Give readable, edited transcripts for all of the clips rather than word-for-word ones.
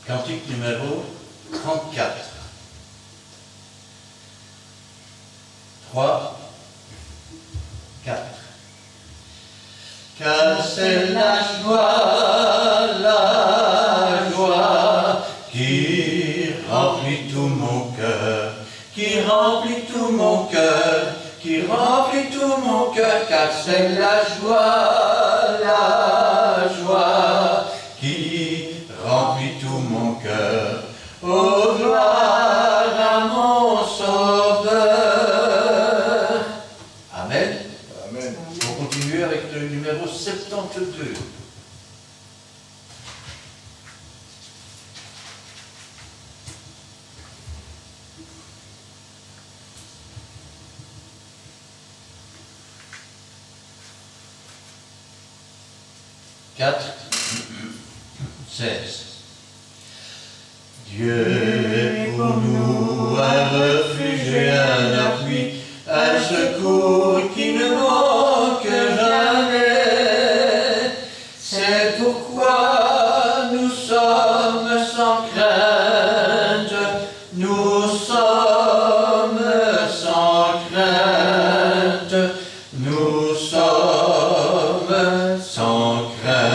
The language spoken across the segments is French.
Cantique numéro 34. 3, 4. Car c'est la joie qui remplit tout mon cœur, qui remplit tout mon cœur, qui remplit tout mon cœur, car c'est la joie qui remplit tout mon cœur. Oh, gloire à mon Sauveur. Amen. Amen. On continue avec le numéro 72. Quatre, 16. Dieu est pour nous un refuge et un appui, un secours qui ne manque jamais. C'est pourquoi nous sommes sans crainte, nous sommes sans crainte, nous sommes sans crainte.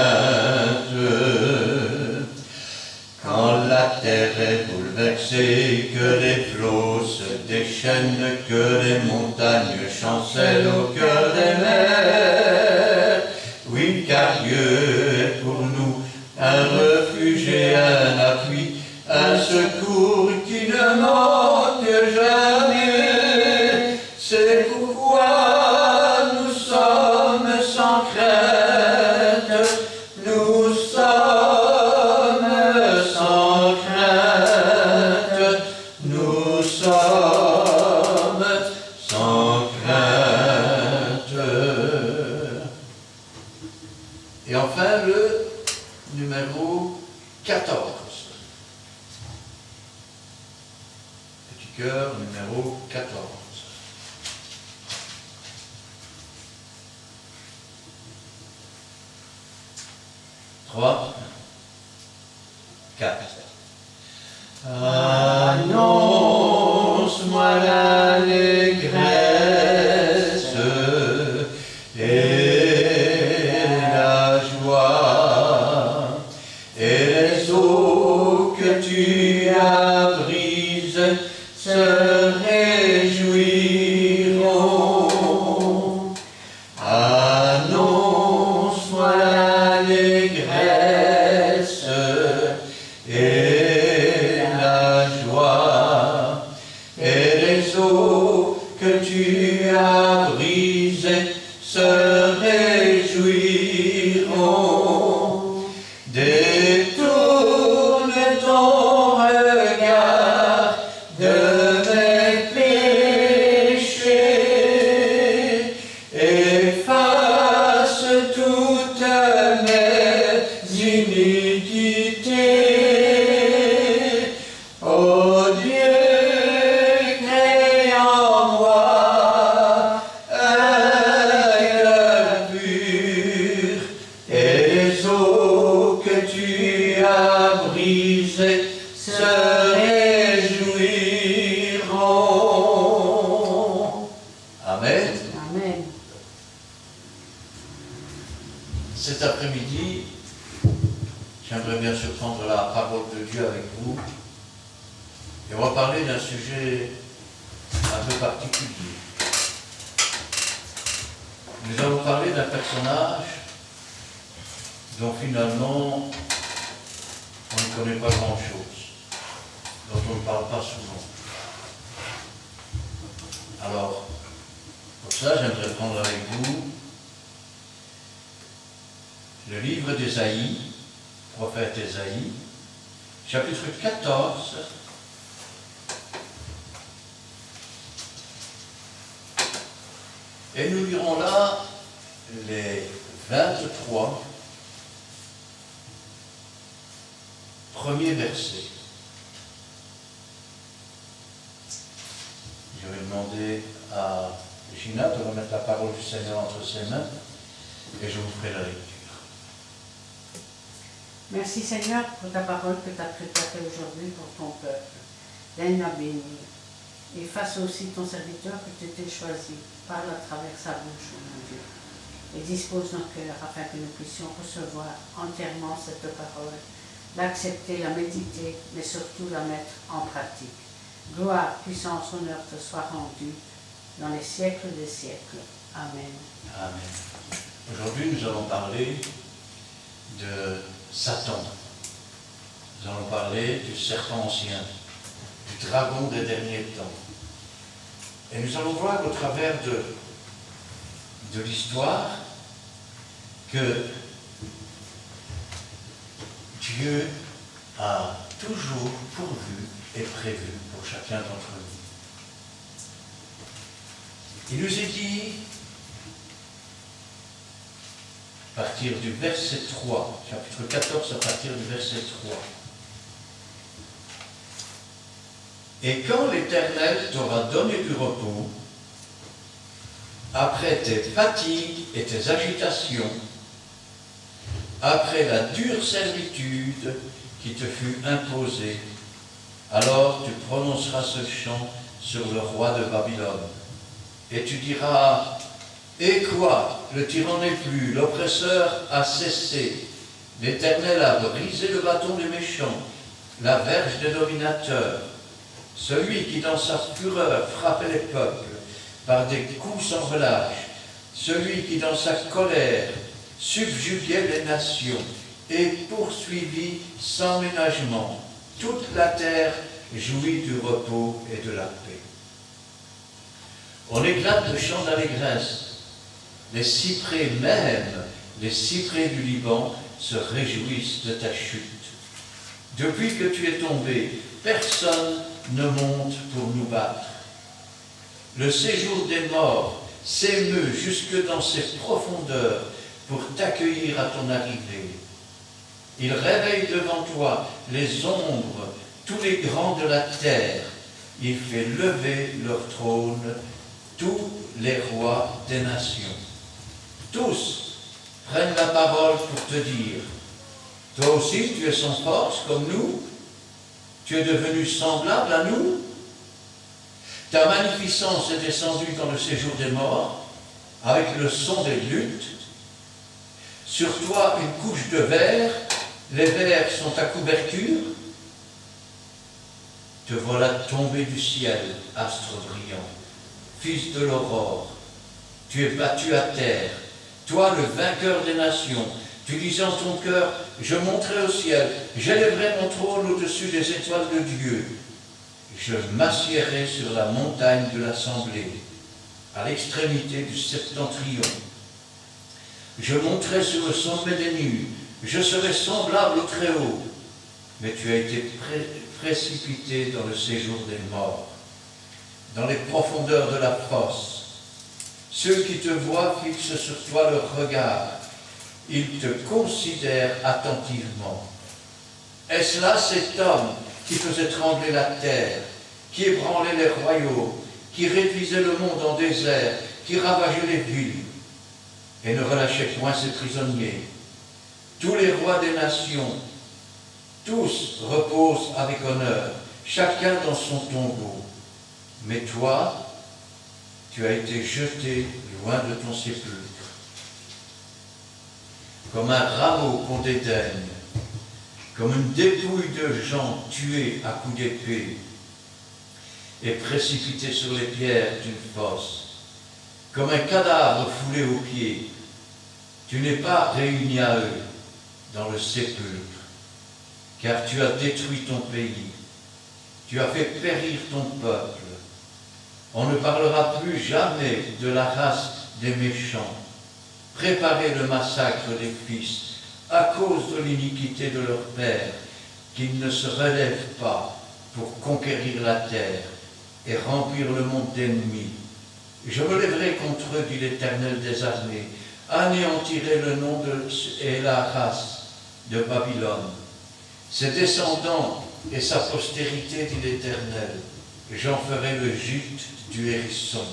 Quand la terre est bouleversée, que les flots se déchaînent, que les montagnes chancellent au cœur des mers. Oui, car Dieu est pour nous un refuge et un appui, un secours qui ne manque jamais. C'est pourquoi nous sommes sans crainte, nous sommes sans crainte, nous sommes sans crainte. Et enfin le numéro 14. Petit cœur numéro 14. 3, 4. Annonce-moi l'allégresse et la joie, et les eaux que tu as brises se réjouiront. Annonce-moi l'allégresse et la joie, et les eaux que tu as brisées se réjouiront. Détourne ton regard de mes péchés, efface toutes mes iniquités. Oh Dieu, crée en moi un cœur pur, et les eaux que tu as brisées se réjouiront. Amen. Amen. Cet après-midi, j'aimerais bien surprendre la parole de Dieu avec vous. Et on va parler d'un sujet un peu particulier. Nous allons parler d'un personnage dont finalement on ne connaît pas grand-chose, dont on ne parle pas souvent. Alors, pour ça, j'aimerais prendre avec vous le livre d'Ésaïe, prophète Ésaïe, chapitre 14, et nous lirons là les 23 premiers versets. Je vais demander à Gina de remettre la parole du Seigneur entre ses mains et je vous ferai la lecture. Merci Seigneur pour ta parole que tu as préparée aujourd'hui pour ton peuple. Viens-la bénir. Et face aussi ton serviteur que tu t'es choisi. Parle à travers sa bouche, mon Dieu. Et dispose nos cœurs afin que nous puissions recevoir entièrement cette parole, l'accepter, la méditer, mais surtout la mettre en pratique. Gloire, puissance, honneur te soit rendu dans les siècles des siècles. Amen. Amen. Aujourd'hui, nous allons parler de Satan. Nous allons parler du serpent ancien, du dragon des derniers temps. Et nous allons voir au travers de l'histoire que Dieu a toujours pourvu et prévu pour chacun d'entre nous. Il nous est dit, à partir du verset 3, chapitre 14, à partir du verset 3. Et quand l'Éternel t'aura donné du repos, après tes fatigues et tes agitations, après la dure servitude qui te fut imposée, alors tu prononceras ce chant sur le roi de Babylone. Et tu diras, et quoi, le tyran n'est plus, l'oppresseur a cessé, l'Éternel a brisé le bâton des méchants, la verge des dominateurs, celui qui dans sa fureur frappait les peuples par des coups sans relâche, celui qui dans sa colère subjuguait les nations et poursuivit sans ménagement toute la terre jouit du repos et de la paix. On éclate de chants d'allégresse. Les cyprès même, les cyprès du Liban se réjouissent de ta chute. Depuis que tu es tombé, personne ne monte pour nous battre. Le séjour des morts s'émeut jusque dans ses profondeurs pour t'accueillir à ton arrivée. Il réveille devant toi les ombres, tous les grands de la terre. Il fait lever leur trône tous les rois des nations. Tous prennent la parole pour te dire, toi aussi tu es sans force comme nous, tu es devenu semblable à nous, ta magnificence est descendue dans le séjour des morts, avec le son des luttes, sur toi une couche de verre, les vers sont ta couverture, te voilà tombé du ciel, astre brillant, fils de l'aurore, tu es battu à terre, toi le vainqueur des nations, tu disais en ton cœur, je monterai au ciel, j'élèverai mon trône au-dessus des étoiles de Dieu, je m'assiérai sur la montagne de l'assemblée, à l'extrémité du septentrion, je monterai sur le sommet des nues, je serai semblable au Très-Haut, mais tu as été précipité dans le séjour des morts, dans les profondeurs de la fosse. Ceux qui te voient fixent sur toi leur regard, ils te considèrent attentivement. Est-ce là cet homme qui faisait trembler la terre, qui ébranlait les royaumes, qui réduisait le monde en désert, qui ravageait les villes, et ne relâchait point ses prisonniers? Tous les rois des nations, tous reposent avec honneur, chacun dans son tombeau. Mais toi, tu as été jeté loin de ton sépulcre. Comme un rameau qu'on dédaigne, comme une dépouille de gens tués à coups d'épée et précipités sur les pierres d'une fosse, comme un cadavre foulé aux pieds, tu n'es pas réuni à eux dans le sépulcre, car tu as détruit ton pays, tu as fait périr ton peuple. On ne parlera plus jamais de la race des méchants. Préparez le massacre des fils à cause de l'iniquité de leur père, qu'ils ne se relèvent pas pour conquérir la terre et remplir le monde d'ennemis. Je me lèverai contre eux, dit l'Éternel des armées, anéantirai le nom et la race de Babylone. Ses descendants et sa postérité, dit l'Éternel, j'en ferai le gîte du hérisson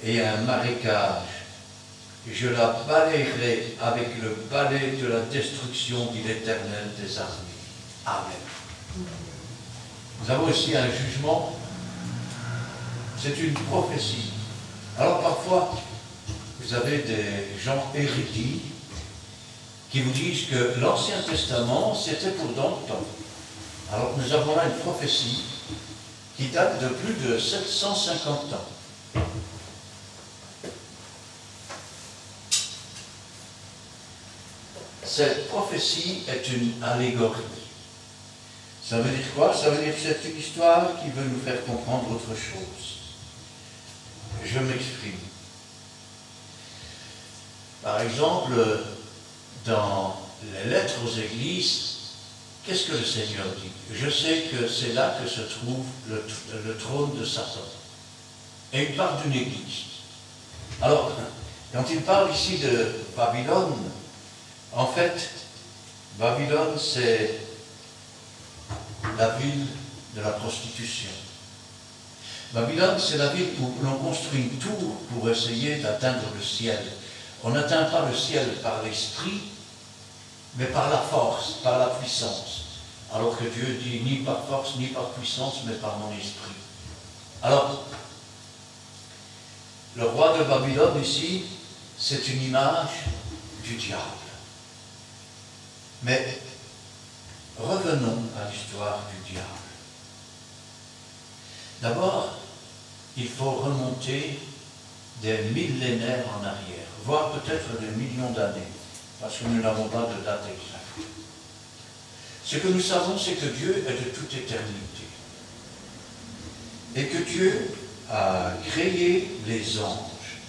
et un marécage. je la balayerai avec le balai de la destruction, dit l'Éternel des armées. Amen. Nous avons aussi un jugement, c'est une prophétie. Alors parfois, vous avez des gens érudits qui vous disent que l'Ancien Testament, c'était pour dans le temps. Alors nous avons là une prophétie qui date de plus de 750 ans. Cette prophétie est une allégorie. Ça veut dire quoi? Ça veut dire que c'est une histoire qui veut nous faire comprendre autre chose. Je m'exprime. Par exemple, dans les lettres aux églises, qu'est-ce que le Seigneur dit? Je sais que c'est là que se trouve le trône de Satan. Et il parle d'une église. Alors, quand il parle ici de Babylone, en fait, Babylone, c'est la ville de la prostitution. Babylone, c'est la ville où l'on construit une tour pour essayer d'atteindre le ciel. On n'atteint pas le ciel par l'esprit, mais par la force, par la puissance. Alors que Dieu dit ni par force, ni par puissance, mais par mon esprit. Alors, le roi de Babylone ici, c'est une image du diable. Mais revenons à l'histoire du diable. D'abord, il faut remonter des millénaires en arrière, voire peut-être des millions d'années, parce que nous n'avons pas de date exacte. Ce que nous savons, c'est que Dieu est de toute éternité. Et que Dieu a créé les anges.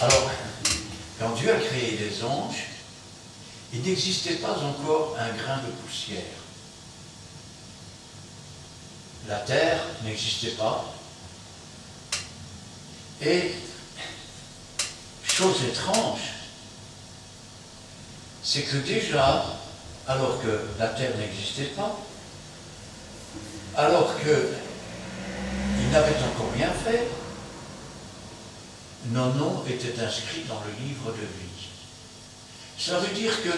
Alors, quand Dieu a créé les anges, il n'existait pas encore un grain de poussière. La terre n'existait pas. Et, chose étrange, c'est que déjà, alors que la terre n'existait pas, alors qu'il n'avait encore rien fait, nos noms étaient inscrits dans le livre de vie. Ça veut dire que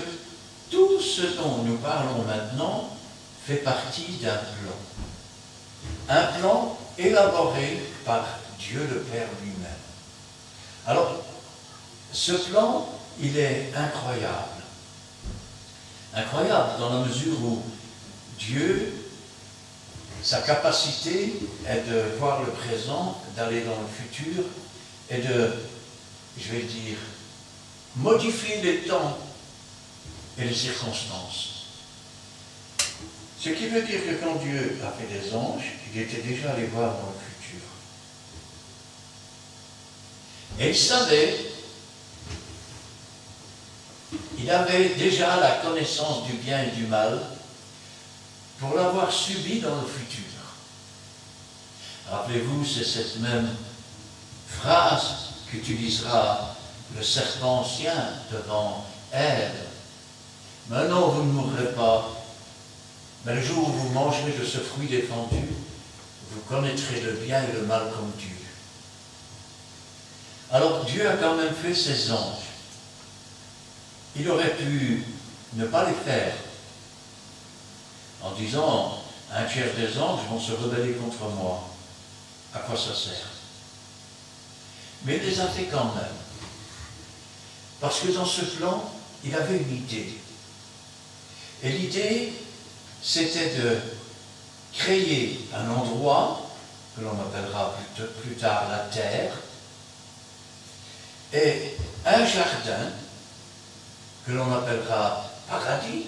tout ce dont nous parlons maintenant fait partie d'un plan. Un plan élaboré par Dieu le Père lui-même. Alors, ce plan, il est incroyable. Incroyable dans la mesure où Dieu, sa capacité est de voir le présent, d'aller dans le futur et de, je vais dire, modifier les temps et les circonstances. Ce qui veut dire que quand Dieu a fait des anges, il était déjà allé voir dans le futur. Et il savait, il avait déjà la connaissance du bien et du mal pour l'avoir subi dans le futur. Rappelez-vous, c'est cette même phrase qu'utilisera le serpent ancien devant Ève. Mais non, vous ne mourrez pas. Mais le jour où vous mangerez de ce fruit défendu, vous connaîtrez le bien et le mal comme Dieu. Alors Dieu a quand même fait ses anges. Il aurait pu ne pas les faire en disant un tiers des anges vont se rebeller contre moi. À quoi ça sert? Mais il les a fait quand même. Parce que dans ce plan, il avait une idée. Et l'idée, c'était de créer un endroit que l'on appellera plus tard la terre, et un jardin que l'on appellera paradis,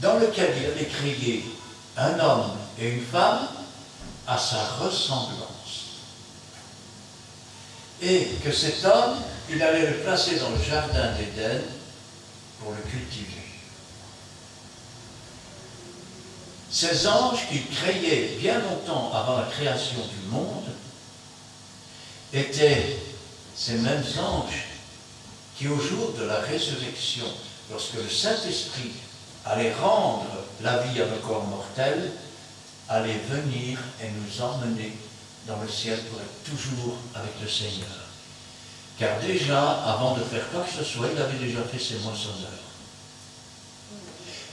dans lequel il allait créer un homme et une femme à sa ressemblance. Et que cet homme, il allait le placer dans le jardin d'Éden pour le cultiver. Ces anges qu'il créait bien longtemps avant la création du monde étaient ces mêmes anges qui, au jour de la résurrection, lorsque le Saint-Esprit allait rendre la vie à nos corps mortels, allait venir et nous emmener dans le ciel pour être toujours avec le Seigneur. Car déjà, avant de faire quoi que ce soit, il avait déjà fait ses moissonneurs.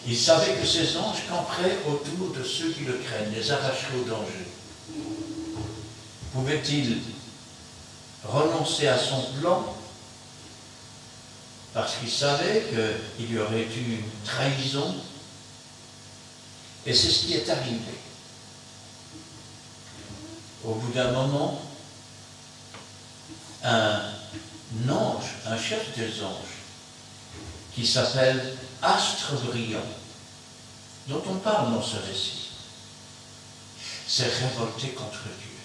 Il savait que ces anges camperaient autour de ceux qui le craignent, les arracheraient au danger. Pouvait-il renoncer à son plan parce qu'il savait qu'il y aurait eu une trahison? Et c'est ce qui est arrivé. Au bout d'un moment, un ange, un chef des anges, qui s'appelle Astre brillant, dont on parle dans ce récit, s'est révolté contre Dieu.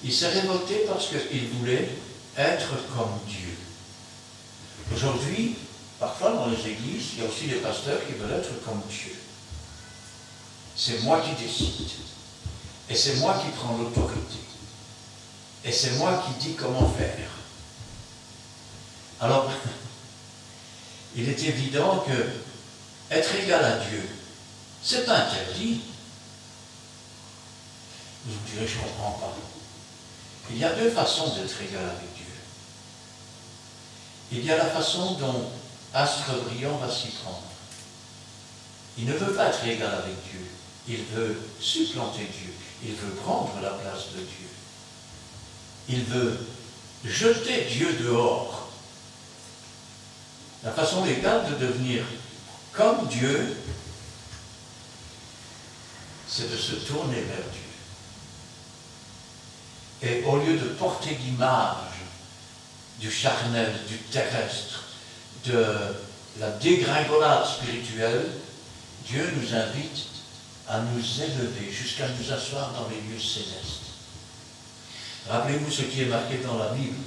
Il s'est révolté parce qu'il voulait être comme Dieu. Aujourd'hui, parfois dans les églises, il y a aussi des pasteurs qui veulent être comme Dieu. C'est moi qui décide. Et c'est moi qui prends l'autorité. Et c'est moi qui dis comment faire. Alors, il est évident que être égal à Dieu, c'est pas interdit. Vous me direz, je ne comprends pas. Il y a deux façons d'être égal avec Dieu. Il y a la façon dont Astre brillant va s'y prendre. Il ne veut pas être égal avec Dieu. Il veut supplanter Dieu. Il veut prendre la place de Dieu. Il veut jeter Dieu dehors. La façon légale de devenir comme Dieu, c'est de se tourner vers Dieu. Et au lieu de porter l'image du charnel, du terrestre, de la dégringolade spirituelle, Dieu nous invite à nous élever jusqu'à nous asseoir dans les lieux célestes. Rappelez-vous ce qui est marqué dans la Bible.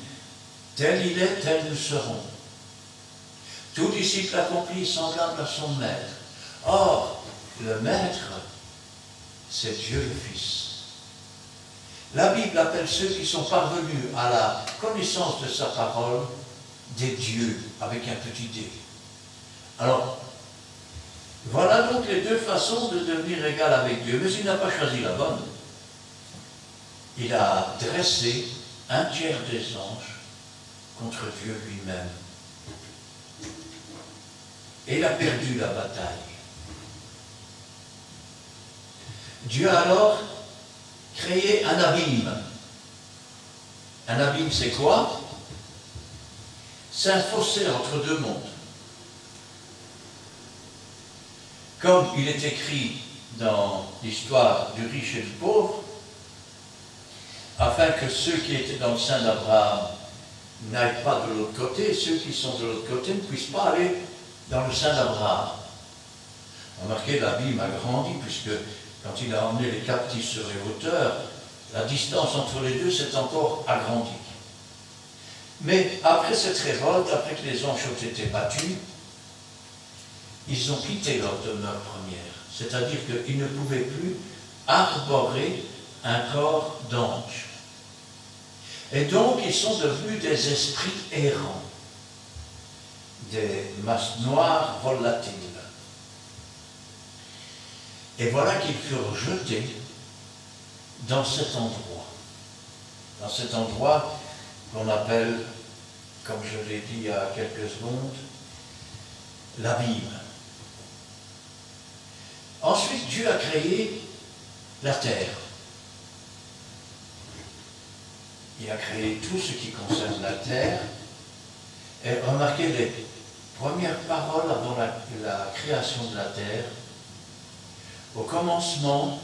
Tel il est, tel nous serons. Tout disciple accompli semblable à son maître. Or, le maître, c'est Dieu le Fils. La Bible appelle ceux qui sont parvenus à la connaissance de sa parole des dieux, avec un petit d. Alors, voilà donc les deux façons de devenir égal avec Dieu. Mais il n'a pas choisi la bonne. Il a dressé un tiers des anges contre Dieu lui-même. Et il a perdu la bataille. Dieu a alors créé un abîme. Un abîme, c'est quoi? C'est un fossé entre deux mondes. Comme il est écrit dans l'histoire du riche et du pauvre, afin que ceux qui étaient dans le sein d'Abraham n'aillent pas de l'autre côté, ceux qui sont de l'autre côté ne puissent pas aller dans le sein d'Abraham. Remarquez, l'abîme a grandi, puisque quand il a emmené les captifs sur les hauteurs, la distance entre les deux s'est encore agrandie. Mais après cette révolte, après que les anges ont été battus, ils ont quitté leur demeure première. C'est-à-dire qu'ils ne pouvaient plus arborer un corps d'ange. Et donc, ils sont devenus des esprits errants, des masses noires volatiles. Et voilà qu'ils furent jetés dans cet endroit. Dans cet endroit qu'on appelle, comme je l'ai dit il y a quelques secondes, l'abîme. Ensuite, Dieu a créé la terre. Il a créé tout ce qui concerne la terre. Et remarquez les premières paroles avant la création de la terre. Au commencement,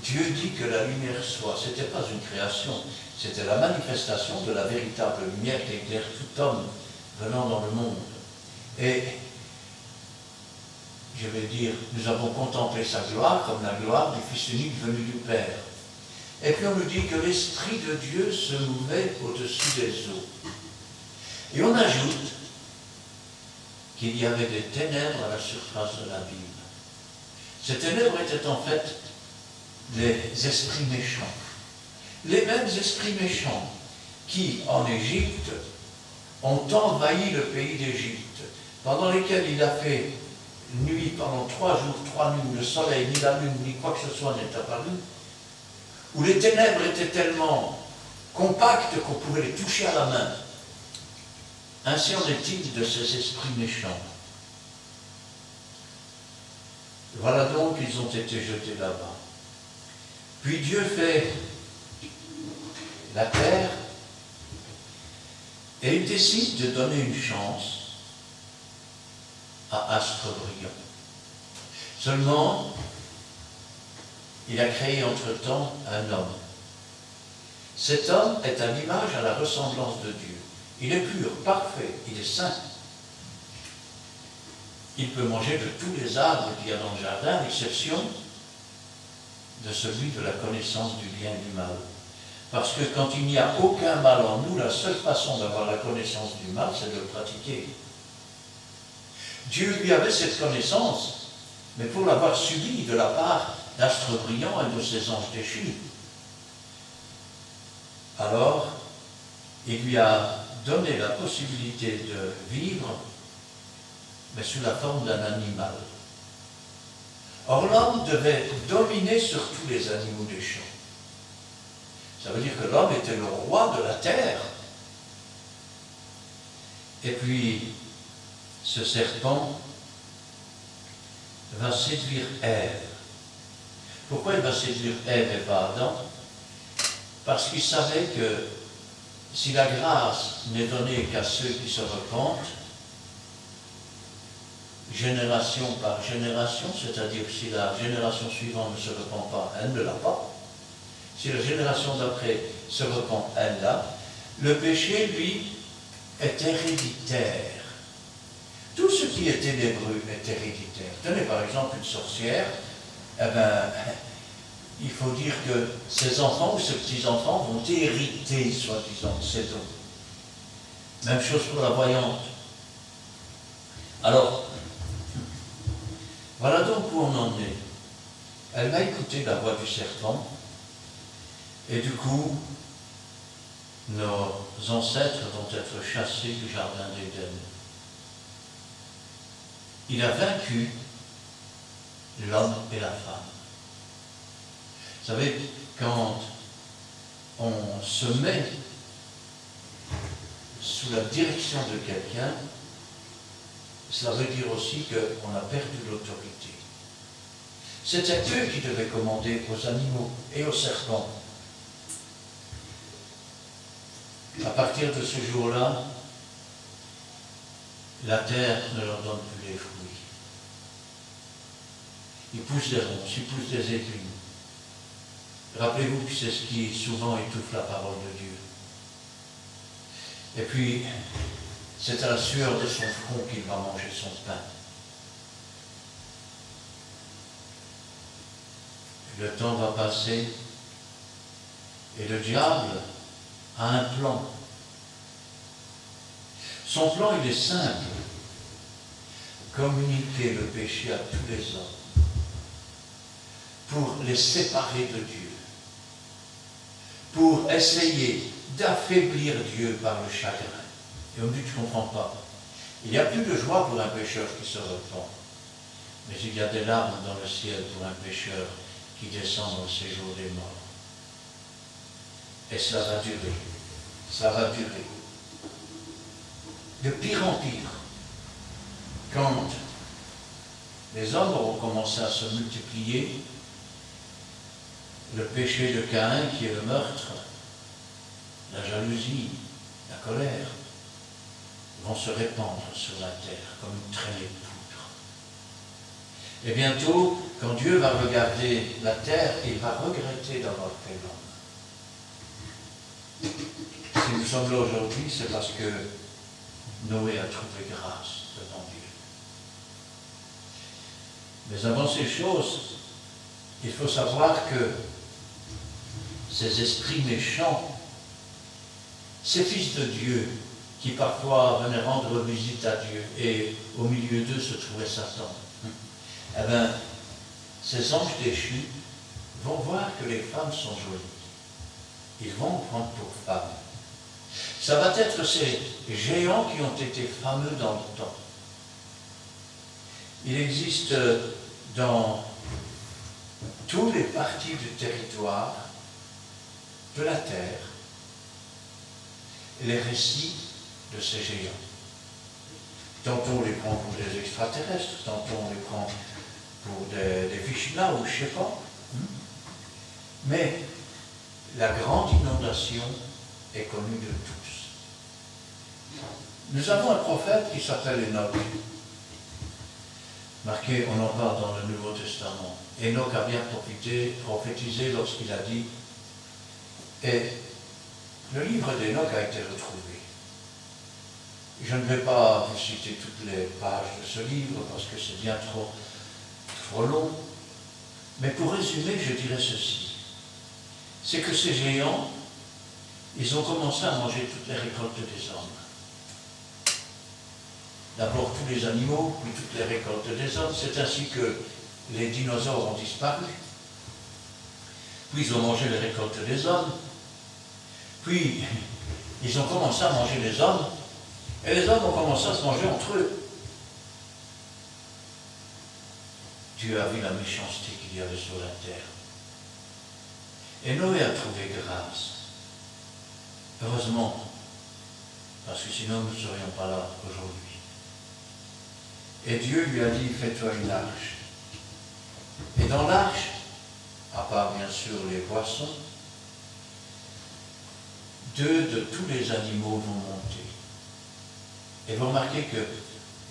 Dieu dit que la lumière soit. Ce n'était pas une création, c'était la manifestation de la véritable lumière qui éclaire tout homme venant dans le monde. Et je vais dire, nous avons contemplé sa gloire comme la gloire du Fils unique venu du Père. Et puis on nous dit que l'Esprit de Dieu se mouvait au-dessus des eaux. Et on ajoute qu'il y avait des ténèbres à la surface de l'abîme. Ces ténèbres étaient en fait des esprits méchants. Les mêmes esprits méchants qui, en Égypte, ont envahi le pays d'Égypte, pendant lesquels il a fait nuit pendant 3 jours, 3 nuits, où le soleil, ni la lune, ni quoi que ce soit n'est apparu, où les ténèbres étaient tellement compactes qu'on pouvait les toucher à la main. Ainsi en est-il de ces esprits méchants. Voilà donc, ils ont été jetés là-bas. Puis Dieu fait la terre et il décide de donner une chance à Astre Brillant. Seulement, il a créé entre-temps un homme. Cet homme est à l'image, à la ressemblance de Dieu. Il est pur, parfait, il est saint. Il peut manger de tous les arbres qu'il y a dans le jardin, à l'exception de celui de la connaissance du bien et du mal. Parce que quand il n'y a aucun mal en nous, la seule façon d'avoir la connaissance du mal, c'est de le pratiquer. Dieu lui avait cette connaissance, mais pour l'avoir subie de la part d'Astre Brillant et de ses anges déchus. Alors, il lui a donné la possibilité de vivre, mais sous la forme d'un animal. Or, l'homme devait dominer sur tous les animaux des champs. Ça veut dire que l'homme était le roi de la terre. Et puis, ce serpent va séduire Ève. Pourquoi il va séduire Ève et pas Adam? Parce qu'il savait que si la grâce n'est donnée qu'à ceux qui se repentent, génération par génération, c'est-à-dire si la génération suivante ne se repent pas, elle ne l'a pas. Si la génération d'après se repent, elle l'a. Le péché, lui, est héréditaire. Tout ce qui est ténébreux est héréditaire. Tenez par exemple une sorcière, eh bien, il faut dire que ses enfants ou ses petits-enfants vont hériter, soi-disant, ses dons. Même chose pour la voyante. Alors, voilà donc où on en est. Elle va écouter la voix du serpent, et du coup, nos ancêtres vont être chassés du jardin d'Éden. Il a vaincu l'homme et la femme. Vous savez, quand on se met sous la direction de quelqu'un, cela veut dire aussi qu'on a perdu l'autorité. C'était eux qui devaient commander aux animaux et aux serpents. À partir de ce jour-là, la terre ne leur donne plus les fruits. Ils poussent des ronces, ils poussent des épines. Rappelez-vous que c'est ce qui souvent étouffe la parole de Dieu. Et puis, c'est à la sueur de son front qu'il va manger son pain. Le temps va passer et le diable a un plan. Son plan, il est simple. Communiquer le péché à tous les hommes pour les séparer de Dieu, pour essayer d'affaiblir Dieu par le chagrin. Et on dit, tu ne comprends pas. Il n'y a plus de joie pour un pécheur qui se repent, mais il y a des larmes dans le ciel pour un pécheur qui descend dans le séjour des morts. Et cela va durer. Ça va durer. De pire en pire. Quand les hommes auront commencé à se multiplier, le péché de Caïn, qui est le meurtre, la jalousie, la colère, vont se répandre sur la terre comme une traînée de poudre. Et bientôt, quand Dieu va regarder la terre, il va regretter d'avoir fait l'homme. Si nous sommes là aujourd'hui, c'est parce que Noé a trouvé grâce devant Dieu. Mais avant ces choses, il faut savoir que ces esprits méchants, ces fils de Dieu, qui parfois venaient rendre visite à Dieu, et au milieu d'eux se trouvait Satan, eh bien, ces anges déchus vont voir que les femmes sont jolies. Ils vont prendre pour femmes. Ça va être ces géants qui ont été fameux dans le temps. Il existe dans toutes les parties du territoire de la terre les récits de ces géants. Tantôt on les prend pour des extraterrestres, tantôt on les prend pour des Vishnas ou je ne sais pas. Mais la grande inondation est connue de tous. Nous avons un prophète qui s'appelle Enoch. Marqué, on en parle dans le Nouveau Testament. Enoch a bien prophétisé lorsqu'il a dit, et le livre d'Enoch a été retrouvé. Je ne vais pas vous citer toutes les pages de ce livre parce que c'est bien trop long. Mais pour résumer, je dirais ceci. C'est que ces géants, ils ont commencé à manger toutes les récoltes des hommes. D'abord tous les animaux, puis toutes les récoltes des hommes. C'est ainsi que les dinosaures ont disparu. Puis ils ont mangé les récoltes des hommes. Puis ils ont commencé à manger les hommes. Et les hommes ont commencé à se manger entre eux. Dieu a vu la méchanceté qu'il y avait sur la terre. Et Noé a trouvé grâce. Heureusement, parce que sinon nous ne serions pas là aujourd'hui. Et Dieu lui a dit, fais-toi une arche. Et dans l'arche, à part bien sûr les poissons, 2 de tous les animaux vont monter. Et vous remarquez que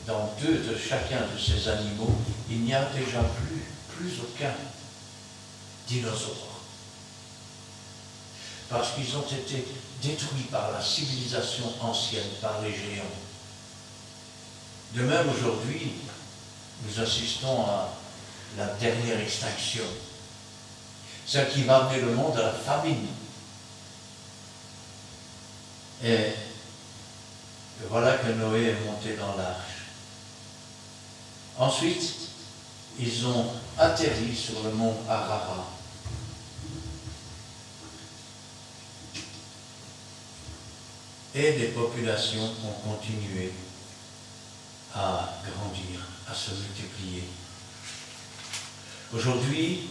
dans 2 de chacun de ces animaux, il n'y a déjà plus aucun dinosaure. Parce qu'ils ont été détruits par la civilisation ancienne, par les géants. De même, aujourd'hui, nous assistons à la dernière extinction, celle qui va amener le monde à la famine. Et voilà que Noé est monté dans l'arche. Ensuite, ils ont atterri sur le mont Ararat. Et les populations ont continué à grandir, à se multiplier. Aujourd'hui,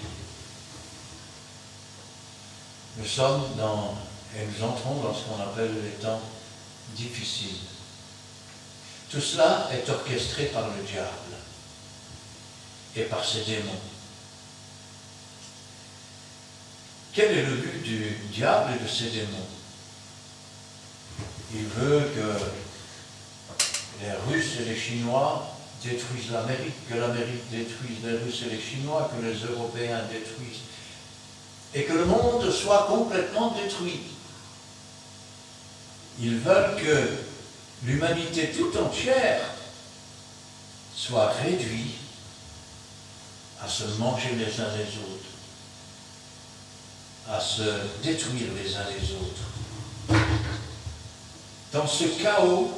nous entrons dans ce qu'on appelle les temps difficiles. Tout cela est orchestré par le diable et par ses démons. Quel est le but du diable et de ses démons? Il veut que les Russes et les Chinois détruisent l'Amérique, que l'Amérique détruise les Russes et les Chinois, que les Européens détruisent, et que le monde soit complètement détruit. Ils veulent que l'humanité tout entière soit réduite à se manger les uns les autres, à se détruire les uns les autres. Dans ce chaos,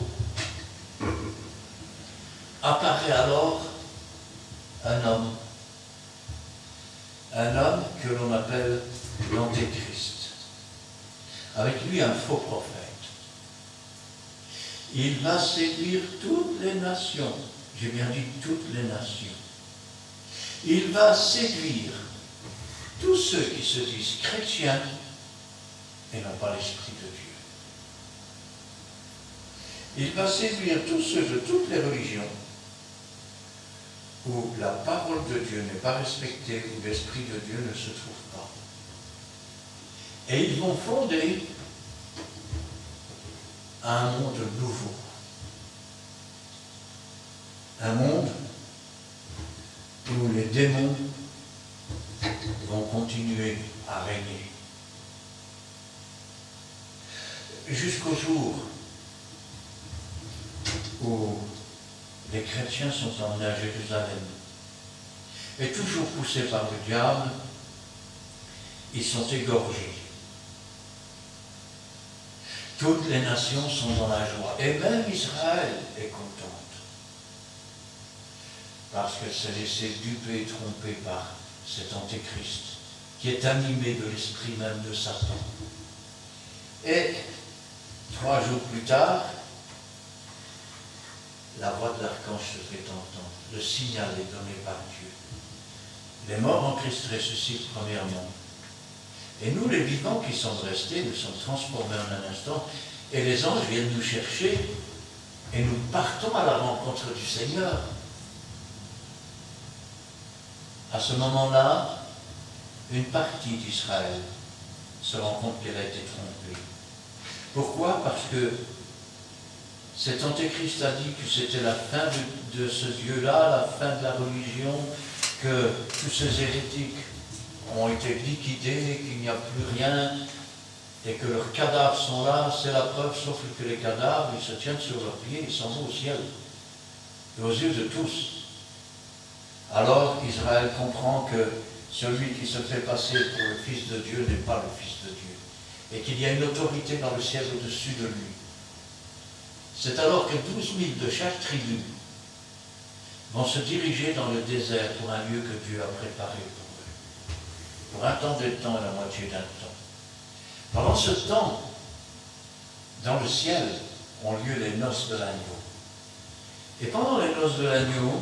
apparaît alors un homme que l'on appelle l'Antéchrist, avec lui un faux prophète. Il va séduire toutes les nations, j'ai bien dit toutes les nations. Il va séduire tous ceux qui se disent chrétiens et n'ont pas l'Esprit de Dieu. Il va séduire tous ceux de toutes les religions où la parole de Dieu n'est pas respectée, où l'Esprit de Dieu ne se trouve pas. Et ils vont fonder un monde nouveau. Un monde où les démons vont continuer à régner. Jusqu'au jour où les chrétiens sont emmenés à Jérusalem. Et toujours poussés par le diable, ils sont égorgés. Toutes les nations sont dans la joie. Et même Israël est contente. Parce qu'elle s'est laissée duper et tromper par cet Antéchrist, qui est animé de l'esprit même de Satan. Et 3 jours plus tard, la voix de l'archange se fait entendre. Le signal est donné par Dieu. Les morts en Christ ressuscitent premièrement. Et nous, les vivants qui sommes restés, nous sommes transformés en un instant et les anges viennent nous chercher et nous partons à la rencontre du Seigneur. À ce moment-là, une partie d'Israël se rend compte qu'elle a été trompée. Pourquoi? Parce que cet Antéchrist a dit que c'était la fin de ce Dieu-là, la fin de la religion, que tous ces hérétiques ont été liquidés, qu'il n'y a plus rien, et que leurs cadavres sont là. C'est la preuve, sauf que les cadavres, ils se tiennent sur leurs pieds, ils s'en vont au ciel, et aux yeux de tous. Alors Israël comprend que celui qui se fait passer pour le Fils de Dieu n'est pas le Fils de Dieu, et qu'il y a une autorité dans le ciel au-dessus de lui. C'est alors que 12 000 de chaque tribu vont se diriger dans le désert pour un lieu que Dieu a préparé pour eux, pour un temps de temps et la moitié d'un temps. Pendant ce temps, dans le ciel, ont lieu les noces de l'agneau. Et pendant les noces de l'agneau,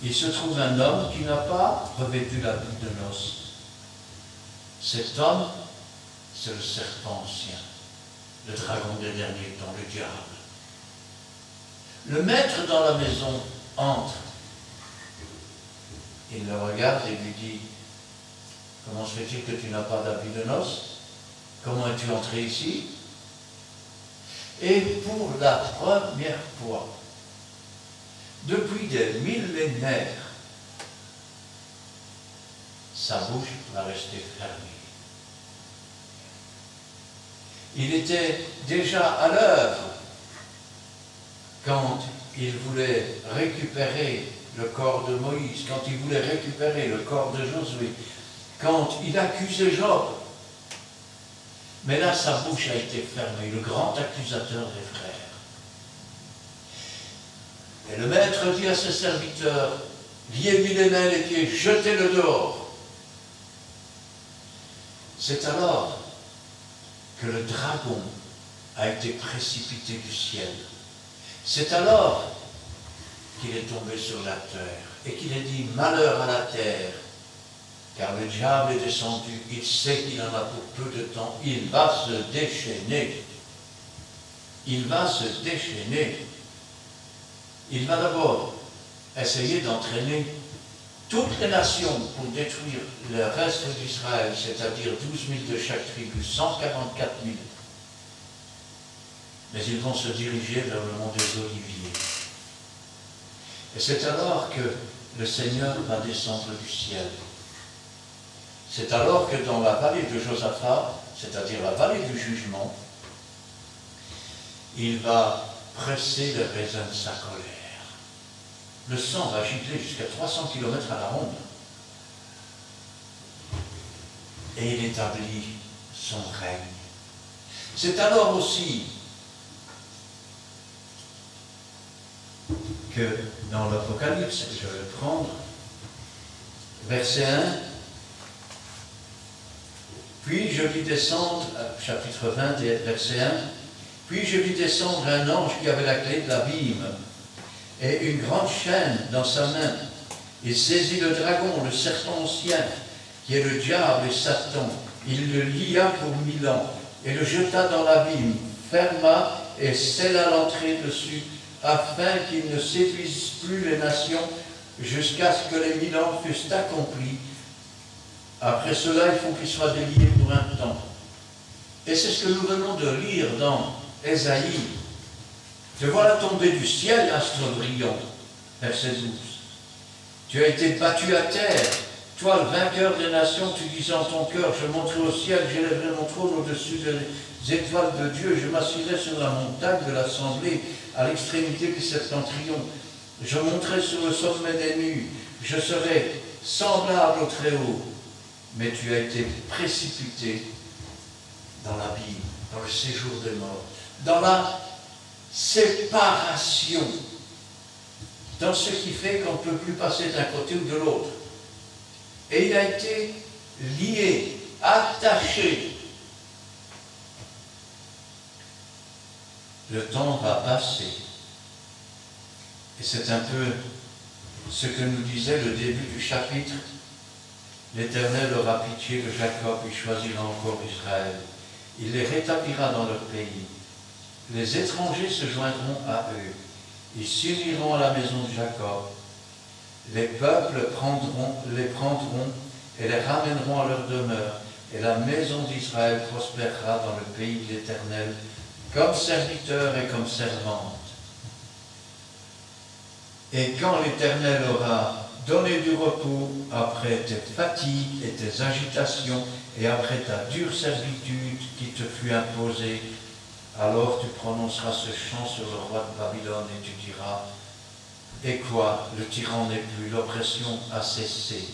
il se trouve un homme qui n'a pas revêtu l'habit de noces. Cet homme, c'est le serpent ancien, le dragon des derniers temps, le diable. Le maître dans la maison entre. Il le regarde et lui dit: comment se fait-il que tu n'as pas d'habit de noces? Comment es-tu entré ici? Et pour la première fois, depuis des millénaires, sa bouche va rester fermée. Il était déjà à l'œuvre quand il voulait récupérer le corps de Moïse, quand il voulait récupérer le corps de Josué, quand il accusait Job. Mais là, sa bouche a été fermée, le grand accusateur des frères. Et le maître dit à ses serviteurs: liez-lui les mains et les pieds, jetez-le dehors. C'est alors que le dragon a été précipité du ciel. C'est alors qu'il est tombé sur la terre et qu'il est dit: malheur à la terre, car le diable est descendu, il sait qu'il en a pour peu de temps, il va se déchaîner. Il va se déchaîner. Il va d'abord essayer d'entraîner toutes les nations pour détruire le reste d'Israël, c'est-à-dire 12 000 de chaque tribu, 144 000. Mais ils vont se diriger vers le mont des Oliviers. Et c'est alors que le Seigneur va descendre du ciel. C'est alors que dans la vallée de Josaphat, c'est-à-dire la vallée du jugement, il va presser le raisin de sa colère. Le sang va gicler jusqu'à 300 km à la ronde. Et il établit son règne. C'est alors aussi que dans l'Apocalypse, je vais le prendre, verset 1, puis je vis descendre, chapitre 20, verset 1, puis je vis descendre un ange qui avait la clé de l'abîme et une grande chaîne dans sa main. Il saisit le dragon, le serpent ancien, qui est le diable et Satan. Il le lia pour 1000 ans et le jeta dans l'abîme, ferma et scella l'entrée dessus, afin qu'il ne séduise plus les nations jusqu'à ce que les 1000 ans fussent accomplis. Après cela, il faut qu'il soit délié pour un temps. Et c'est ce que nous venons de lire dans Ésaïe. Te voilà tombé du ciel, astre brillant. Verset 12. Tu as été battu à terre. Toi, le vainqueur des nations, tu disais en ton cœur: je monterai au ciel, j'élèverai mon trône au-dessus des étoiles de Dieu, je m'assirai sur la montagne de l'assemblée, à l'extrémité du septentrion. Je monterai sur le sommet des nues, je serai semblable au Très-Haut. Mais tu as été précipité dans l'abîme, dans le séjour des morts, dans la séparation, dans ce qui fait qu'on ne peut plus passer d'un côté ou de l'autre. Et il a été lié, attaché. Le temps va passer. Et c'est un peu ce que nous disait le début du chapitre. L'Éternel aura pitié de Jacob, il choisira encore Israël. Il les rétablira dans leur pays. Les étrangers se joindront à eux. Ils s'uniront à la maison de Jacob. Les peuples les prendront et les ramèneront à leur demeure. Et la maison d'Israël prospérera dans le pays de l'Éternel, comme serviteur et comme servante. Et quand l'Éternel aura donné du repos après tes fatigues et tes agitations, et après ta dure servitude qui te fut imposée, alors tu prononceras ce chant sur le roi de Babylone et tu diras: et quoi, le tyran n'est plus, l'oppression a cessé.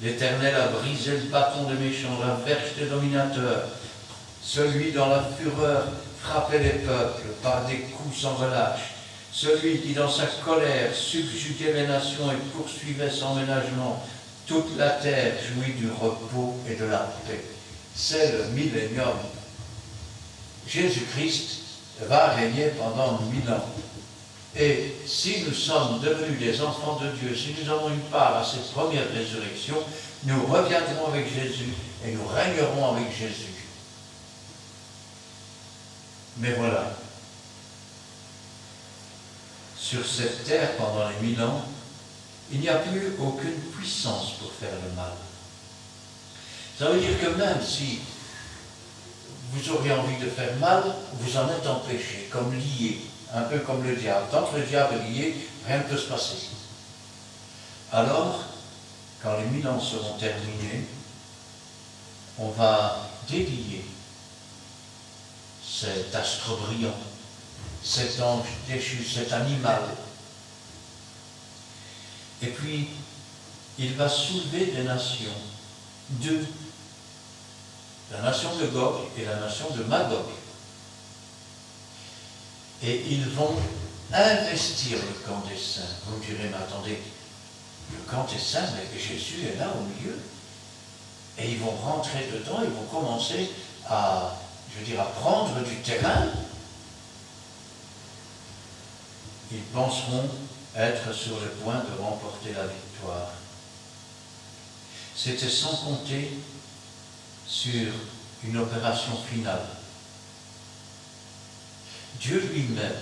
L'Éternel a brisé le bâton des méchants, la verge des dominateurs. Celui dans la fureur frappait les peuples par des coups sans relâche. Celui qui dans sa colère subjuguait les nations et poursuivait sans ménagement toute la terre jouit du repos et de la paix. C'est le millénium. Jésus-Christ va régner pendant 1000 ans. Et si nous sommes devenus des enfants de Dieu, si nous avons une part à cette première résurrection, nous reviendrons avec Jésus et nous régnerons avec Jésus. Mais voilà, sur cette terre pendant les 1000 ans, il n'y a plus aucune puissance pour faire le mal. Ça veut dire que même si vous auriez envie de faire mal, vous en êtes empêché, comme lié, un peu comme le diable. Tant que le diable est lié, rien ne peut se passer. Alors, quand les 1000 ans seront terminés, on va délier cet astre brillant, cet ange déchu, cet animal. Et puis, il va soulever des nations, deux, la nation de Gog et la nation de Magog. Et ils vont investir le camp des saints. Vous me direz, mais attendez, le camp des saints, mais Jésus est là au milieu. Et ils vont rentrer dedans, ils vont commencer à prendre du terrain. Ils penseront être sur le point de remporter la victoire. C'était sans compter sur une opération finale. Dieu lui-même,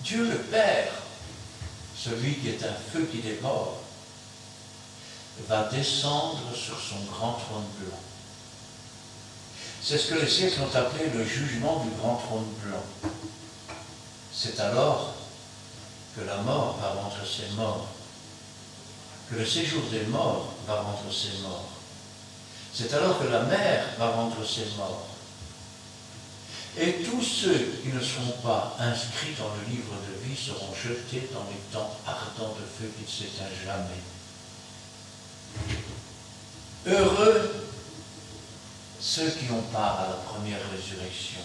Dieu le Père, celui qui est un feu qui dévore, va descendre sur son grand trône blanc. C'est ce que les siècles ont appelé le jugement du grand trône blanc. C'est alors que la mort va rendre ses morts, que le séjour des morts va rendre ses morts. C'est alors que la mer va rendre ses morts. Et tous ceux qui ne seront pas inscrits dans le livre de vie seront jetés dans les temps ardents de feu qui ne s'éteignent jamais. Heureux ceux qui ont part à la première résurrection,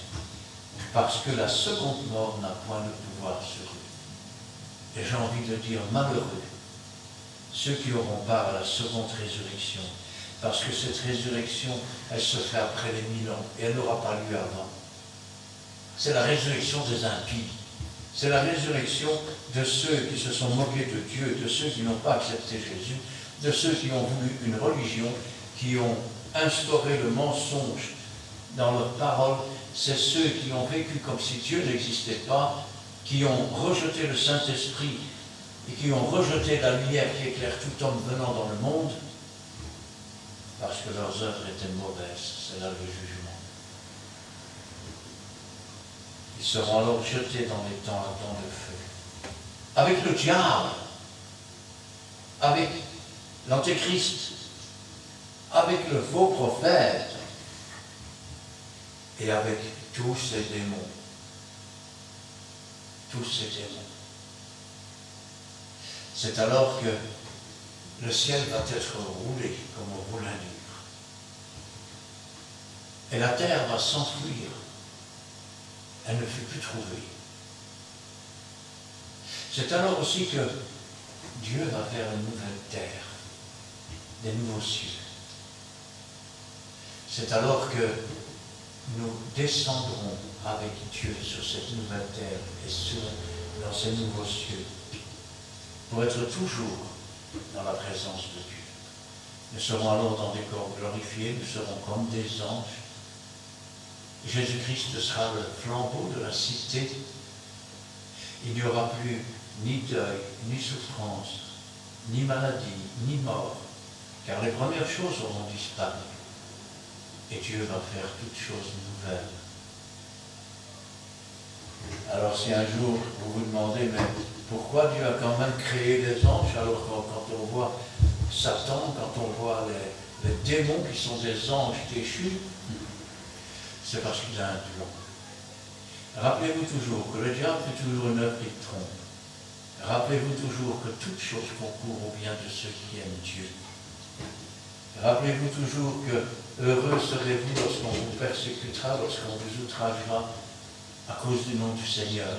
parce que la seconde mort n'a point de pouvoir sur eux. Et j'ai envie de dire malheureux ceux qui auront part à la seconde résurrection, parce que cette résurrection, elle se fait après les 1000 ans, et elle n'aura pas lieu avant. C'est la résurrection des impies. C'est la résurrection de ceux qui se sont moqués de Dieu, de ceux qui n'ont pas accepté Jésus, de ceux qui ont voulu une religion, qui ont instauré le mensonge dans leurs paroles. C'est ceux qui ont vécu comme si Dieu n'existait pas, qui ont rejeté le Saint-Esprit et qui ont rejeté la lumière qui éclaire tout homme venant dans le monde, parce que leurs œuvres étaient mauvaises. C'est là le jugement. Ils seront alors jetés dans les temps ardents de feu. Avec le diable, avec l'antéchrist, avec le faux prophète et avec tous ces démons. Tous ces démons. C'est alors que le ciel va être roulé comme on roule un livre. Et la terre va s'enfuir. Elle ne fut plus trouvée. C'est alors aussi que Dieu va faire une nouvelle terre, des nouveaux cieux. C'est alors que nous descendrons avec Dieu sur cette nouvelle terre et dans ces nouveaux cieux, pour être toujours dans la présence de Dieu. Nous serons alors dans des corps glorifiés, nous serons comme des anges, Jésus-Christ sera le flambeau de la cité. Il n'y aura plus ni deuil, ni souffrance, ni maladie, ni mort, car les premières choses auront disparu. Et Dieu va faire toutes choses nouvelles. Alors si un jour vous vous demandez, mais pourquoi Dieu a quand même créé les anges, alors quand on voit Satan, quand on voit les démons qui sont des anges déchus, c'est parce qu'il a un plan. Rappelez-vous toujours que le diable fait toujours une œuvre qui trompe. Rappelez-vous toujours que toute chose concourt au bien de ceux qui aiment Dieu. Rappelez-vous toujours que heureux serez-vous lorsqu'on vous persécutera, lorsqu'on vous outragera à cause du nom du Seigneur.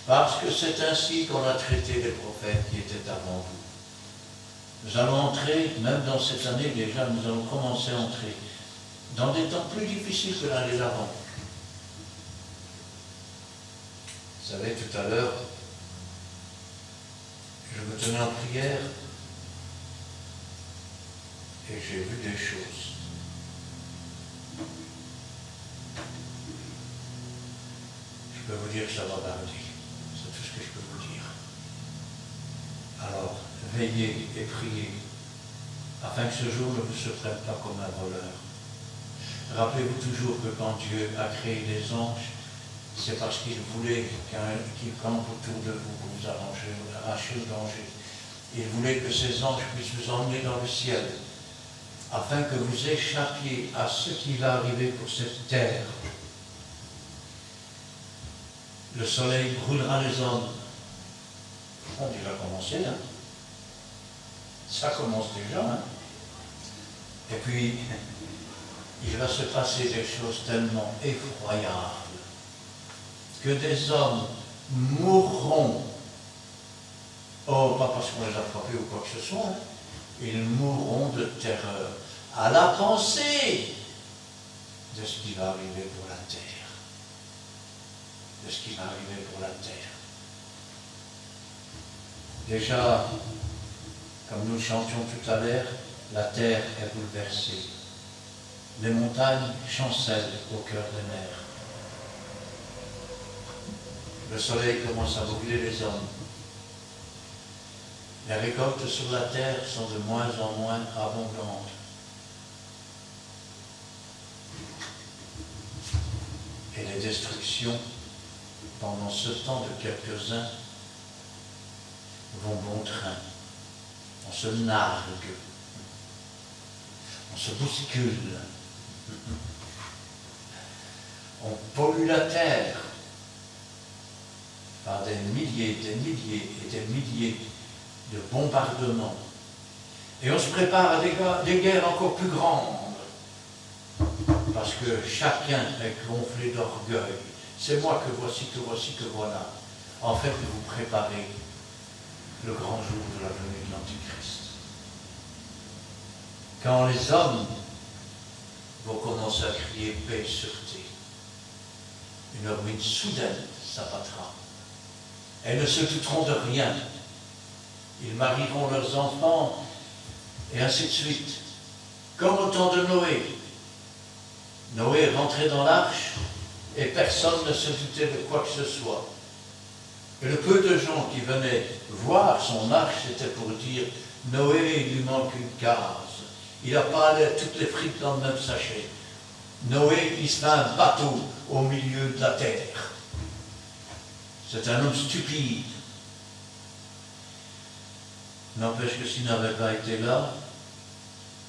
Parce que c'est ainsi qu'on a traité les prophètes qui étaient avant vous. Nous allons entrer, même dans cette année déjà, nous allons commencer à entrer dans des temps plus difficiles que l'année d'avant. Vous savez, tout à l'heure, je me tenais en prière et j'ai vu des choses. Je peux vous dire que ça va barder. C'est tout ce que je peux vous dire. Alors, veillez et priez, afin que ce jour ne vous se prenne pas comme un voleur. Rappelez-vous toujours que quand Dieu a créé les anges, c'est parce qu'il voulait qu'ils campent autour de vous pour vous arracher au danger. Il voulait que ces anges puissent vous emmener dans le ciel, afin que vous échappiez à ce qui va arriver pour cette terre. Le soleil brûlera les hommes. On a déjà commencé, hein? Ça commence déjà, hein? Et puis, il va se passer des choses tellement effroyables que des hommes mourront. Oh, pas parce qu'on les a frappés ou quoi que ce soit, hein. Ils mourront de terreur à la pensée de ce qui va arriver pour la terre. De ce qui va arriver pour la terre. Déjà, comme nous le chantions tout à l'heure, la terre est bouleversée. Les montagnes chancellent au cœur des mers. Le soleil commence à brûler les hommes. Les récoltes sur la terre sont de moins en moins abondantes. Et les destructions, pendant ce temps de quelques-uns, vont bon train. On se nargue. On se bouscule. On pollue la terre par des milliers et des milliers de bombardements. Et on se prépare à des guerres encore plus grandes. Parce que chacun est gonflé d'orgueil. C'est moi que voici, que voilà. En fait, vous préparez le grand jour de la venue de l'Antichrist. Quand les hommes vont commencer à crier paix et sûreté, une ruine soudaine s'abattra. Elles ne se douteront de rien. Ils marieront leurs enfants, et ainsi de suite. Comme au temps de Noé. Noé est rentré dans l'arche, et personne ne se doutait de quoi que ce soit. Et le peu de gens qui venaient voir son arche, c'était pour dire, Noé, il lui manque une case. Il n'a pas toutes les frites dans le même sachet. Noé, il se fait un bateau au milieu de la terre. C'est un homme stupide. N'empêche que s'il n'avait pas été là,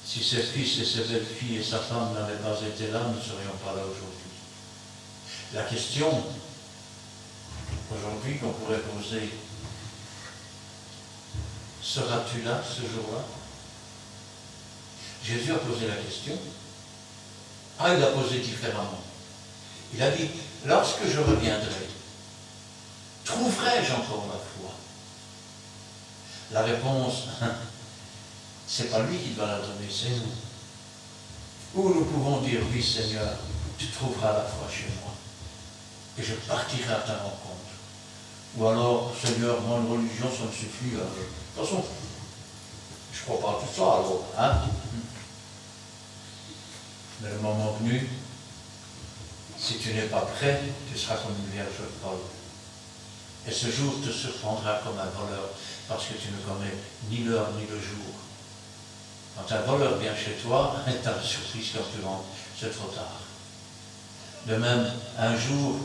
si ses fils et ses belles-filles et sa femme n'avaient pas été là, nous ne serions pas là aujourd'hui. La question, aujourd'hui, qu'on pourrait poser, seras-tu là ce jour-là? Jésus a posé la question. Ah, il l'a posé différemment. Il a dit, lorsque je reviendrai, trouverai-je encore la foi? La réponse, c'est pas lui qui va la donner, c'est nous. Ou nous pouvons dire, oui Seigneur, tu trouveras la foi chez moi, et je partirai à ta rencontre. Ou alors, Seigneur, moi une religion, ça me suffit. De toute façon, je ne crois pas à tout ça alors. Hein? Mais le moment venu, Si tu n'es pas prêt, tu seras comme une vierge folle. Et ce jour te surprendra comme un voleur, parce que tu ne connais ni l'heure ni le jour. Quand un voleur vient chez toi, tu as la surprise quand tu rentres, c'est trop tard. De même, un jour,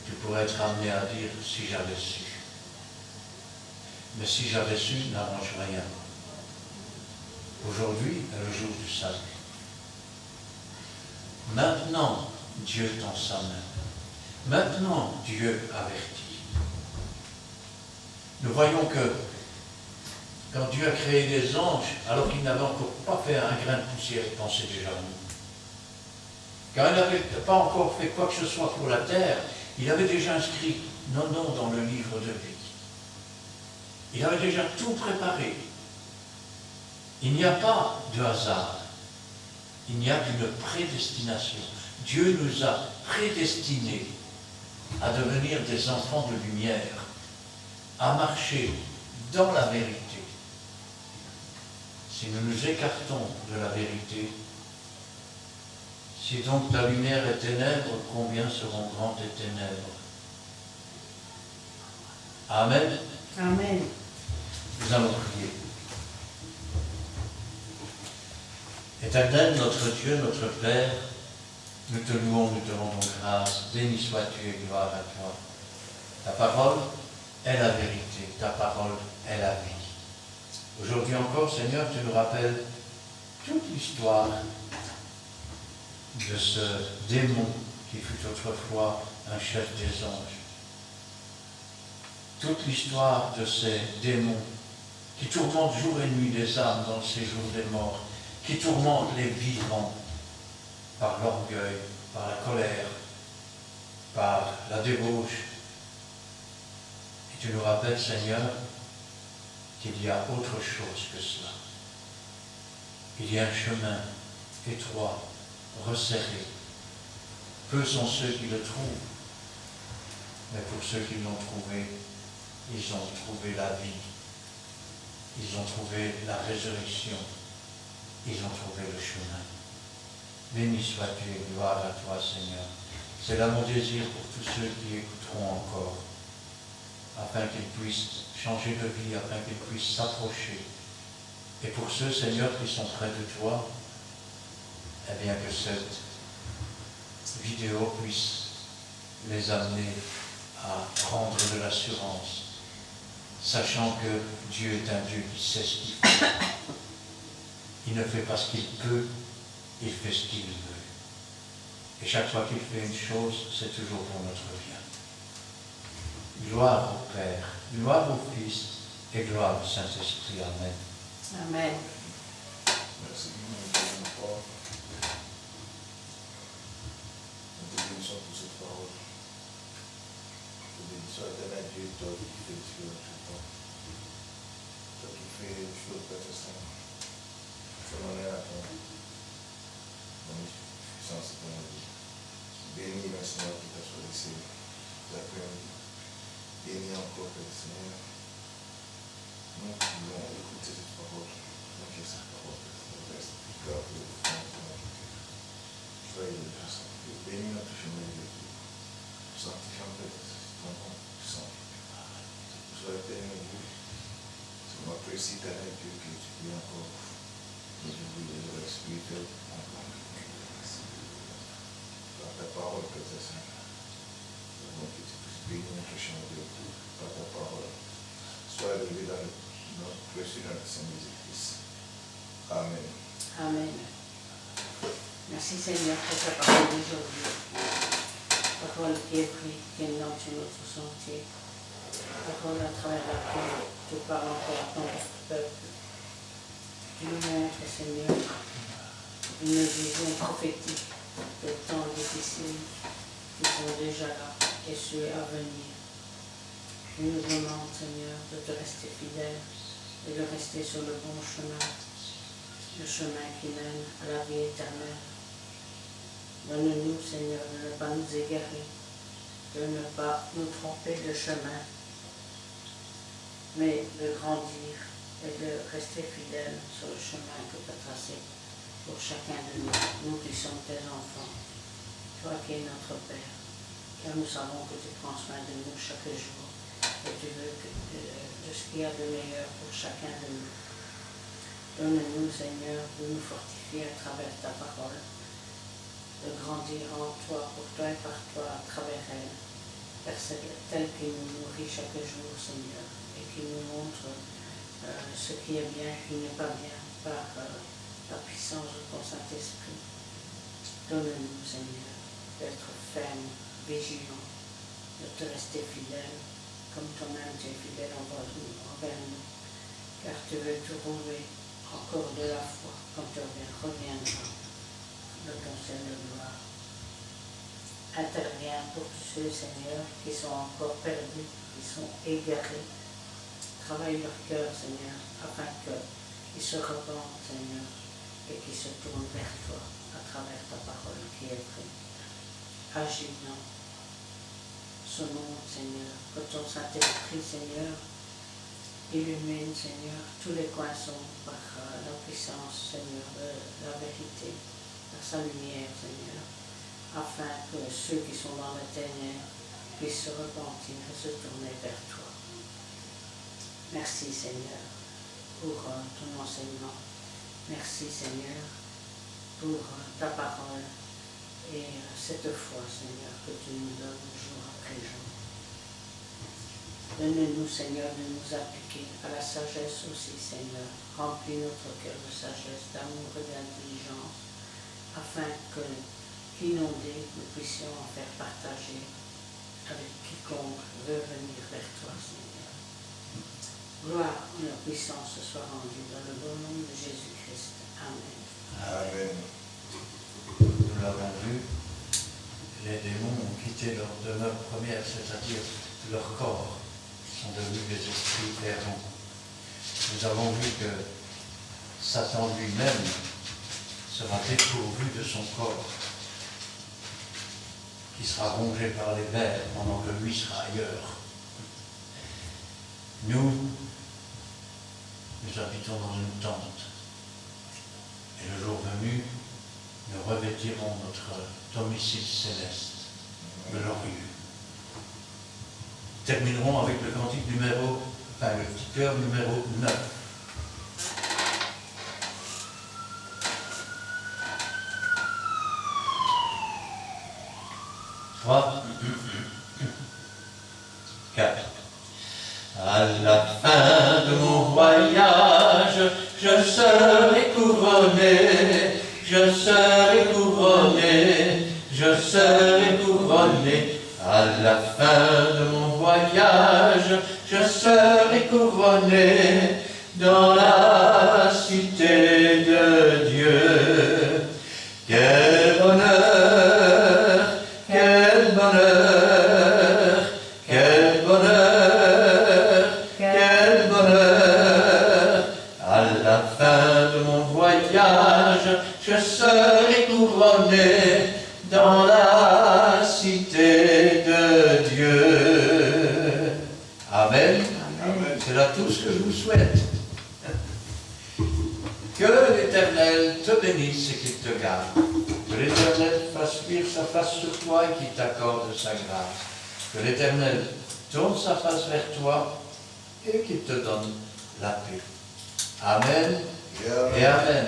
tu pourrais être amené à dire « si j'avais su ». Mais si j'avais su, n'arrange rien. Aujourd'hui est le jour du salut. Maintenant, Dieu tend sa main. Maintenant, Dieu avertit. Nous voyons que quand Dieu a créé les anges, alors qu'il n'avait encore pas fait un grain de poussière, il pensait déjà à nous. Quand il n'avait pas encore fait quoi que ce soit pour la terre, il avait déjà inscrit nos noms dans le livre de vie. Il avait déjà tout préparé. Il n'y a pas de hasard. Il n'y a qu'une prédestination. Dieu nous a prédestinés à devenir des enfants de lumière, à marcher dans la vérité. Si nous nous écartons de la vérité, si donc ta lumière est ténèbre, combien seront grandes tes ténèbres? Amen. Amen. Nous allons prier. Éternel, notre Dieu, notre Père, nous te louons, nous te rendons grâce. Béni sois-tu et gloire à toi. Ta parole est la vérité, ta parole est la vie. Aujourd'hui encore, Seigneur, tu nous rappelles toute l'histoire de ce démon qui fut autrefois un chef des anges. Toute l'histoire de ces démons qui tourmentent jour et nuit les âmes dans le séjour des morts, qui tourmentent les vivants par l'orgueil, par la colère, par la débauche. Et tu nous rappelles, Seigneur, qu'il y a autre chose que cela. Il y a un chemin étroit, resserré. Peu sont ceux qui le trouvent, mais pour ceux qui l'ont trouvé, ils ont trouvé la vie. Ils ont trouvé la résurrection. Ils ont trouvé le chemin. Béni sois-tu et gloire à toi, Seigneur. C'est là mon désir pour tous ceux qui écouteront encore, afin qu'ils puissent changer de vie, afin qu'ils puissent s'approcher. Et pour ceux, Seigneur, qui sont près de toi, eh bien que cette vidéo puisse les amener à prendre de l'assurance, sachant que Dieu est un Dieu qui sait ce qu'il fait. Il ne fait pas ce qu'il peut, il fait ce qu'il veut. Et chaque fois qu'il fait une chose, c'est toujours pour notre bien. Gloire au Père, gloire au Fils et gloire au Saint-Esprit. Amen. Amen. Merci. Nous te bénissons pour cette parole. Nous te bénissons, éternel Dieu, toi qui fais des choses tout le temps. Toi qui fais des choses, Père Saint. Fais l'honneur à ton puissance et ton vie. Bénis le Seigneur qui t'a choisi l'après-midi. Bénis encore, Père Seigneur. Nous voulons écouter cette parole. Donc, cette parole, reste garde le fond de notre cœur. Soyez le Père Saint-Dieu. Bénis notre chemin de Dieu. Sanctifie en fait ton nom puissant. Soyez éternel Dieu. C'est notre récit éternel Dieu qui étudie encore. Nous voulons le spirituel encore. Par ta parole, Père Saint. Nous voulons que tu puisses bénir notre chemin de Dieu. Par ta parole. Sois élevé dans notre précieux dans le Seigneur Jésus-Christ. Amen. Amen. Merci Seigneur pour ta parole d'aujourd'hui. Parole qui est prise, qui est dans sur notre sentier. Parole à travers laquelle tu parles encore à ton peuple. Tu nous montres, Seigneur, une vision prophétique de temps difficiles qui sont déjà là et ceux à venir. Tu nous demandes, Seigneur, de te rester fidèle et de rester sur le bon chemin, le chemin qui mène à la vie éternelle. Donne-nous, Seigneur, de ne pas nous égarer, de ne pas nous tromper de chemin, mais de grandir et de rester fidèle sur le chemin que tu as tracé pour chacun de nous, nous qui sommes tes enfants. toi qui es notre Père, car nous savons que tu prends soin de nous chaque jour et tu veux de ce qu'il y a de meilleur pour chacun de nous. Donne-nous, Seigneur, de nous fortifier à travers ta parole, de grandir en toi, pour toi et par toi, à travers elle, tel qu'il nous nourrit chaque jour, Seigneur, et qui nous montre ce qui est bien et qui n'est pas bien par la puissance de ton Saint-Esprit. Donne-nous, Seigneur, d'être ferme, vigilant, de te rester fidèle, comme toi-même tu es fidèle envers nous, car tu veux trouver encore de la foi quand tu reviendras de ton ciel de gloire. Interviens pour tous ceux, Seigneur, qui sont encore perdus, qui sont égarés. Travaille leur cœur, Seigneur, afin qu'ils se repentent, Seigneur, et qu'ils se tournent vers toi à travers ta parole qui est vraie. Agis dans ce monde, Seigneur, que ton Saint-Esprit, Seigneur, illumine, Seigneur, tous les coins sombres par la puissance, Seigneur, de la vérité, par sa lumière, Seigneur, afin que ceux qui sont dans les ténèbres puissent se repentir et se tourner vers toi. Merci, Seigneur, pour ton enseignement. Merci, Seigneur, pour ta parole et cette foi, Seigneur, que tu nous donnes jour après jour. Donne-nous, Seigneur, de nous appliquer à la sagesse aussi, Seigneur. Remplis notre cœur de sagesse, d'amour et d'intelligence, afin que, qu'inondés, nous puissions en faire partager avec quiconque veut venir vers toi, Seigneur. Gloire et la puissance soit rendue dans le bon nom de Jésus-Christ. Amen. Amen. Nous l'avons vu, les démons ont quitté leur demeure première, c'est-à-dire leur corps. Sont devenus des esprits errants. Nous avons vu que Satan lui-même sera dépourvu de son corps, qui sera rongé par les vers pendant que lui sera ailleurs. Nous habitons dans une tente, et le jour venu, nous revêtirons notre domicile céleste, glorieux. Terminerons avec le cantique le petit chœur numéro 9. 3, 4. À la fin de mon voyage, je serai couronné, je serai couronné, je serai couronné. À la fin de mon voyage, je serai couronné dans la cité de Dieu. Quel bonheur, quel bonheur, quel bonheur, quel bonheur. À la fin de mon voyage, je serai couronné dans la cité de Dieu. Amen. Amen. C'est là tout ce que je vous souhaite. Que l'Éternel te bénisse et qu'il te garde. Que l'Éternel fasse luire sa face sur toi et qu'il t'accorde sa grâce. Que l'Éternel tourne sa face vers toi et qu'il te donne la paix. Amen Et amen. et Amen.